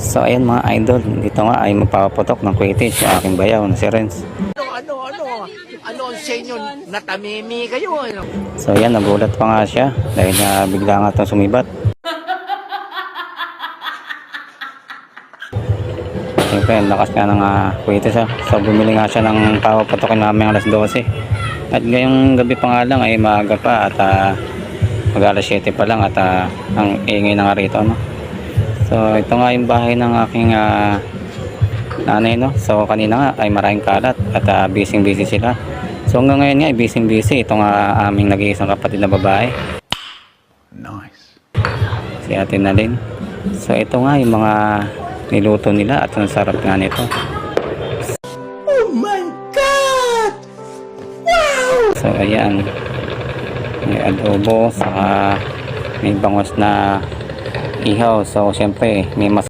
So ayan mga idol, dito nga ay magpapaputok ng Quidditch sa aking bayaw na si Renz. Ano ang sa inyo? Natamimi kayo, ano? So ayan, nagulat pa nga siya dahil bigla nga itong sumibat. Siyempre, ang lakas nga ng Quidditch ha. So bumili nga siya ng papaputokin namin alas 12. At ngayong gabi pa nga lang ay maaga pa at mag alas 7 pa lang at ang ingay na nga rito, no? So ito nga yung bahay ng aking nanay, no? So kanina nga ay maraming kalat at busy sila. So hanggang ngayon nga ay busy itong aming nag-iisang kapatid na babae. Nice. Si Ate Nalyn. So ito nga yung mga niluto nila at ang sarap nga nito. Oh my God! Wow! So ayan, may adobo, saka may bangos na ihaw. So syempre may mas